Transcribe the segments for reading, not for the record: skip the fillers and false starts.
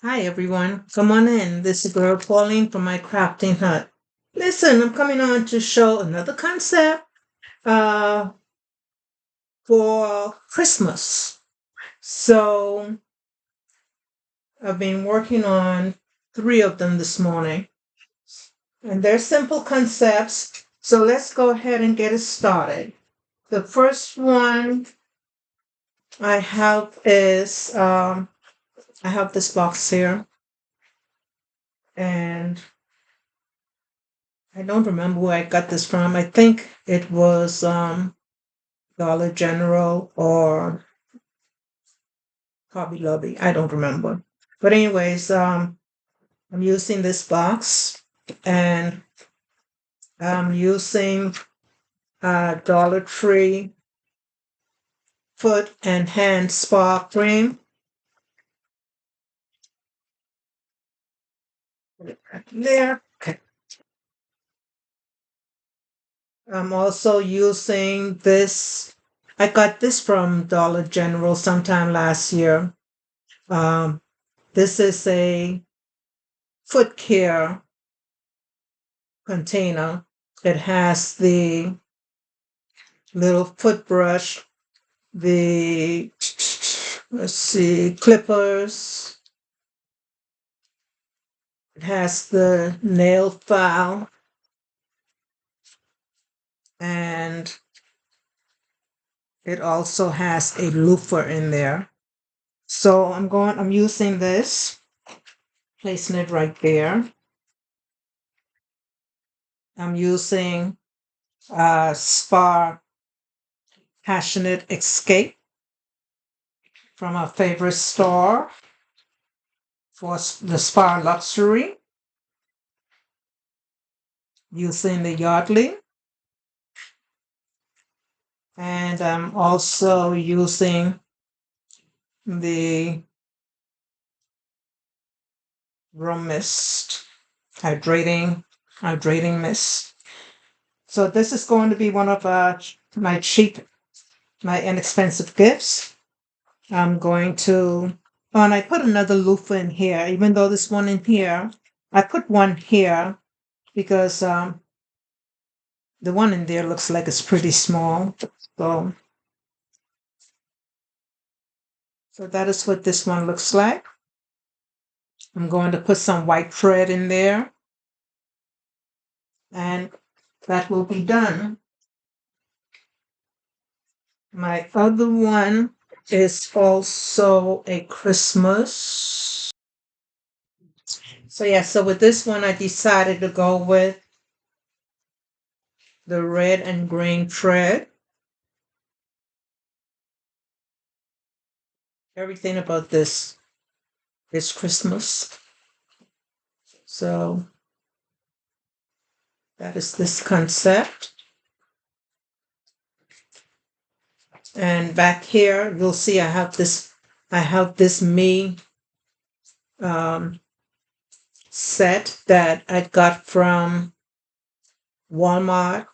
Hi everyone, come on in. This is girl Pauline from my crafting hut. Listen, I'm coming on to show another concept uh, for Christmas. So I've been working on three of them this morning, and they're simple concepts. So let's go ahead and get it started. The first one I have is I have this box here, and I don't remember where I got this from. I think it was Dollar General or Hobby Lobby. I don't remember. But anyways, I'm using this box and I'm using Dollar Tree foot and hand spa cream. Put it back in there. Okay. I'm also using this. I got this from Dollar General sometime last year. Um, this is a foot care container. It has the little foot brush, the let's see, clippers. It has the nail file and it also has a loofah in there. So I'm using this, placing it right there. I'm using Spa Passionate Escape from our favorite store for the Spa Luxury, using the Yardley. And I'm also using the Room Mist, hydrating mist. So this is going to be one of my my inexpensive gifts. I'm going to, oh, and I put another loofah in here, even though this one in here, I put one here because the one in there looks like it's pretty small. So, so that is what this one looks like. I'm going to put some white thread in there and that will be done. My other one is also a Christmas. So yeah, so with this one, I decided to go with the red and green thread. Everything about this is Christmas. So that is this concept. And back here, you'll see I have this me um, set that I got from Walmart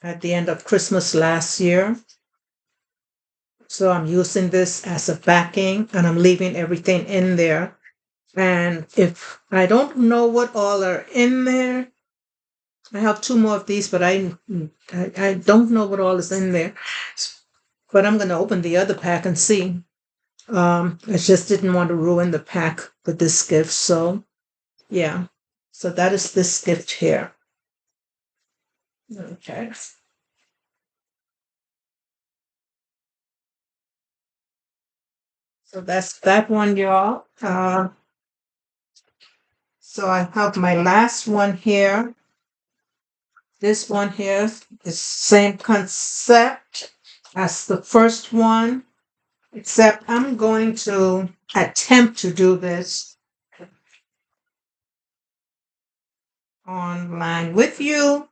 at the end of Christmas last year. So I'm using this as a backing and I'm leaving everything in there. And if I don't know what all are in there, I have two more of these, but I don't know what all is in there. But I'm going to open the other pack and see. I just didn't want to ruin the pack with this gift. So yeah. So that is this gift here. Okay. So that's that one, y'all. So I have my last one here. This one here is same concept as the first one, except I'm going to attempt to do this online with you.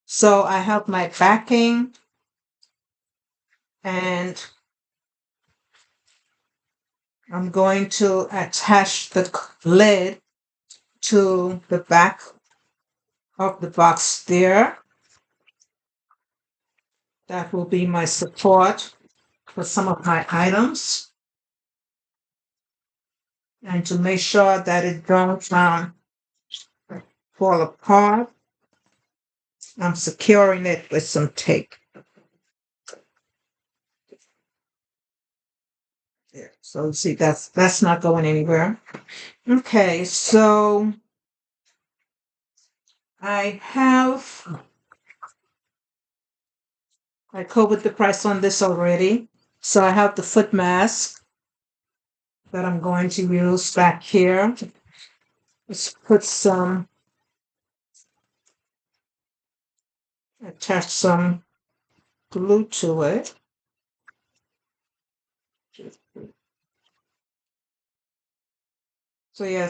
So I have my backing and I'm going to attach the lid to the back of the box there. That will be my support for some of my items. And to make sure that it don't fall apart, I'm securing it with some tape. Yeah, so see, that's not going anywhere. Okay, so I covered the price on this already. So I have the foot mask that I'm going to use back here. Let's put attach some glue to it. So yeah,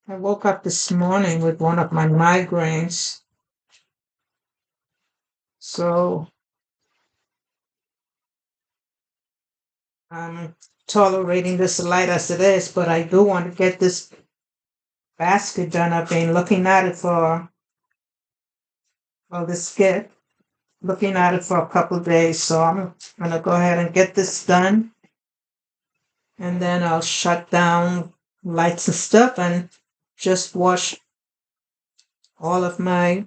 I woke up this morning with one of my migraines. So I'm tolerating this light as it is, but I do want to get this basket done. I've been looking at it this kit, looking at it for a couple of days. So I'm gonna go ahead and get this done. And then I'll shut down lights and stuff and just wash all of my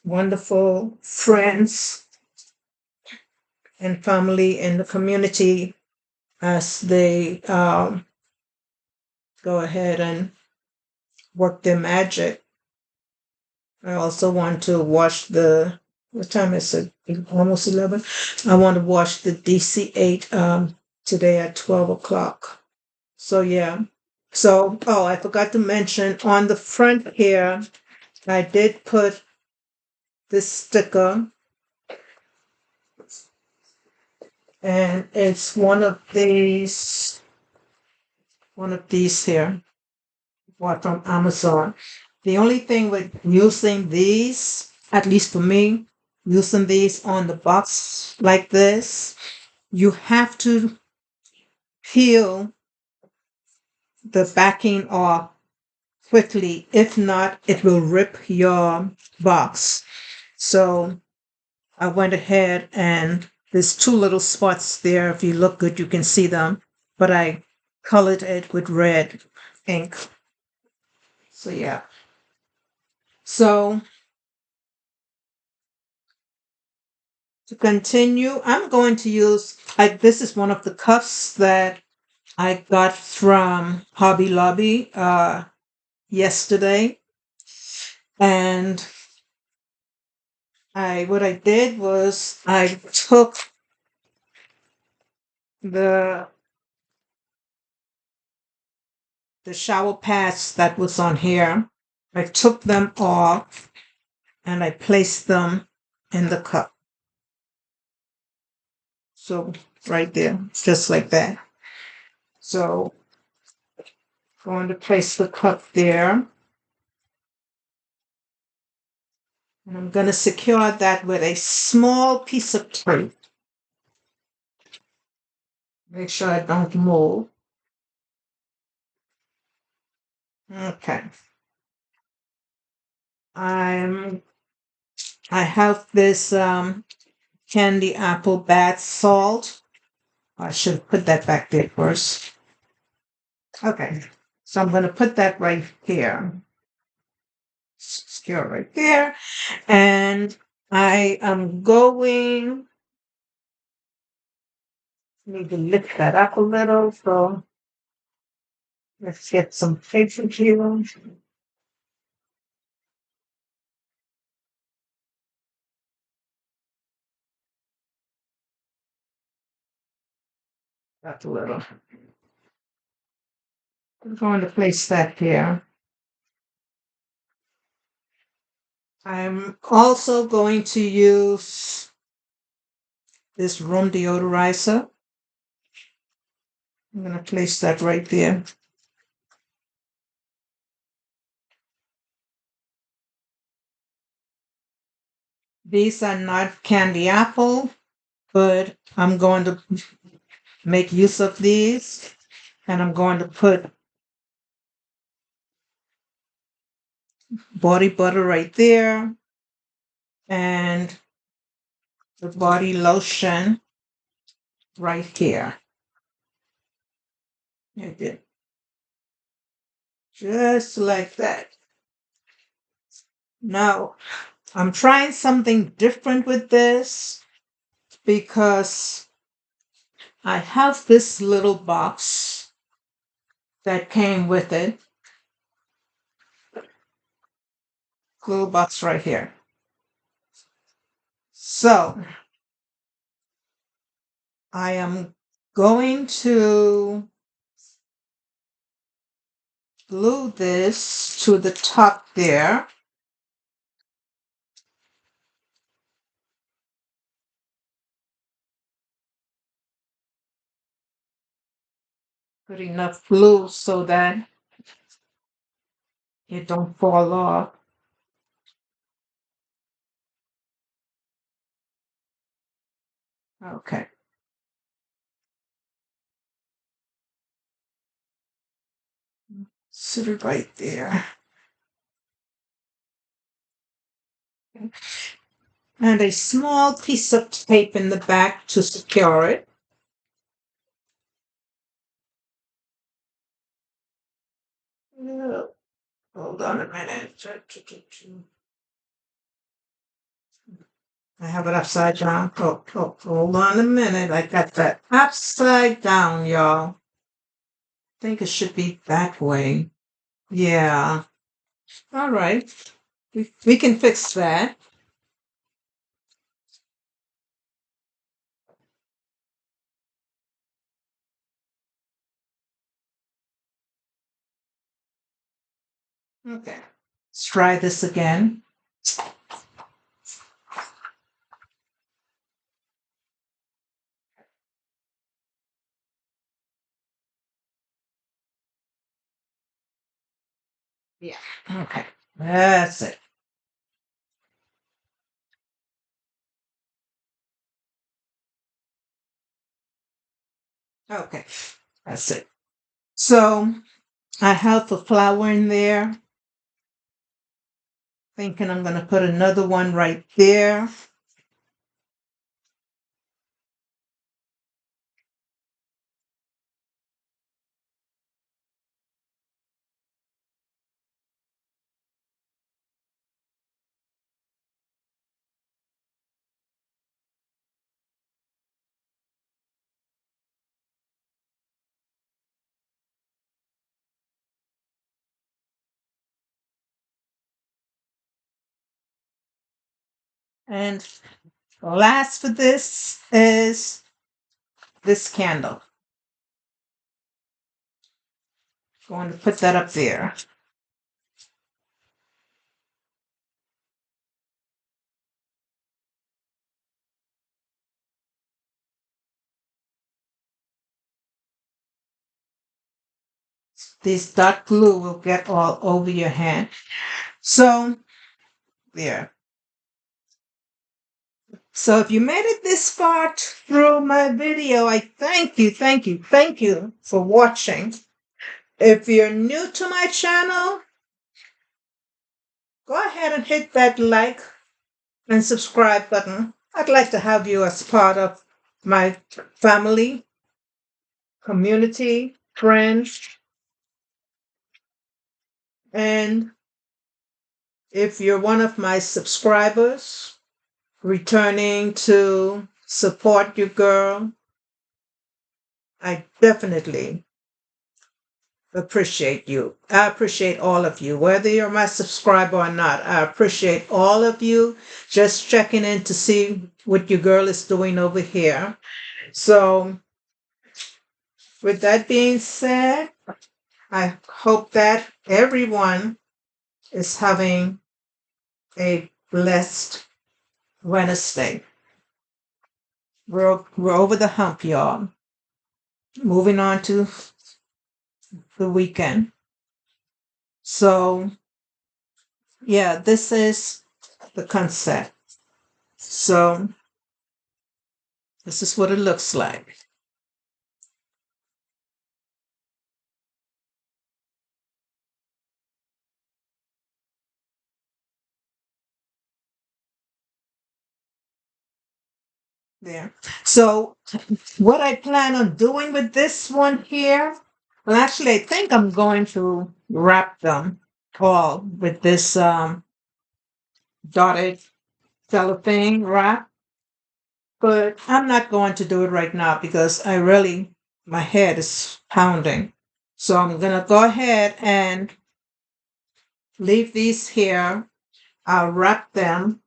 wonderful friends and family in the community as they go ahead and work their magic. I also want to wash what time is it? Almost 11. I want to wash the DC8 today at 12 o'clock. So, yeah. So, I forgot to mention on the front here, I did put this sticker, and it's one of these here, bought from Amazon. The only thing with using these, at least for me, using these on the box like this, you have to peel the backing off quickly. If not, it will rip your box. So I went ahead and there's two little spots there. If you look good, you can see them. But I colored it with red ink. So yeah. So to continue, I'm going to use, this is one of the cuffs that I got from Hobby Lobby yesterday. And what I did was I took the shower pads that was on here. I took them off and I placed them in the cup. So right there, just like that. So going to place the cup there. And I'm going to secure that with a small piece of tape. Make sure I don't move. Okay. I have this candy apple bath salt. I should put that back there first. Okay. So I'm going to put that right here. Secure right there. And I am going, need to lift that up a little. So let's get some paper here. That's a little. I'm going to place that here. I'm also going to use this room deodorizer. I'm going to place that right there. These are not candy apple, but I'm going to make use of these, and I'm going to put body butter right there and the body lotion right here. I did. Just like that. Now, I'm trying something different with this because I have this little box that came with it. Little box right here. So I am going to glue this to the top there. Put enough glue so that it don't fall off. Okay. Sit it right there. And a small piece of tape in the back to secure it. Hold on a minute. I have it upside down. Hold on a minute. I got that upside down, y'all. I think it should be that way. Yeah. All right. We can fix that. Okay. Let's try this again. Yeah. Okay. That's it. Okay. That's it. So I have a flower in there. Thinking I'm going to put another one right there. And last for this is this candle. Going to put that up there. This dark glue will get all over your hand. So, there. So if you made it this far through my video, I thank you for watching. If you're new to my channel, go ahead and hit that like and subscribe button. I'd like to have you as part of my family, community, friends, and if you're one of my subscribers returning to support your girl, I definitely appreciate you. I appreciate all of you, whether you're my subscriber or not. I appreciate all of you just checking in to see what your girl is doing over here. So, with that being said, I hope that everyone is having a blessed Wednesday. We're over the hump, y'all. Moving on to the weekend. So, yeah, this is the concept. So, this is what it looks like. there. So what I plan on doing with this one here, well, actually, I think I'm going to wrap them all with this dotted cellophane wrap, but I'm not going to do it right now because my head is pounding. So I'm gonna go ahead and leave these here. I'll wrap them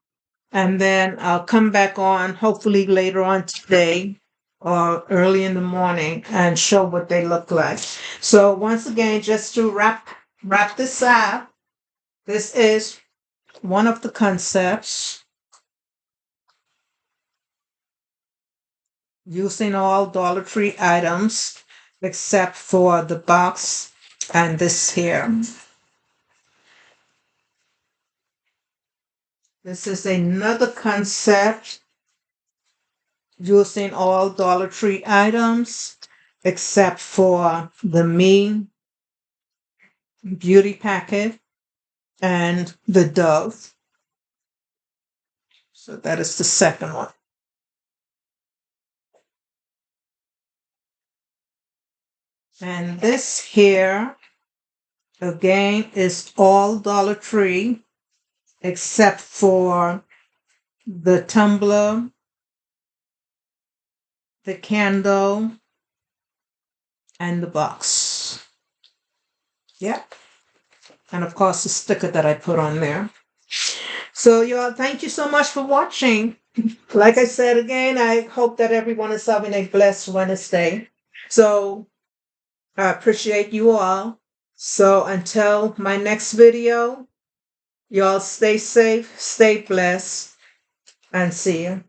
and then I'll come back on hopefully later on today or early in the morning and show what they look like. So once again, just to wrap this up, this is one of the concepts using all Dollar Tree items except for the box and this here. This is another concept using all Dollar Tree items except for the Me Beauty packet and the Dove. So that is the second one. And this here, again, is all Dollar Tree except for the tumbler, the candle, and the box. Yep. And of course, the sticker that I put on there. So, y'all, thank you so much for watching. Like I said again, I hope that everyone is having a blessed Wednesday. So, I appreciate you all. So, until my next video, y'all stay safe, stay blessed, and see you.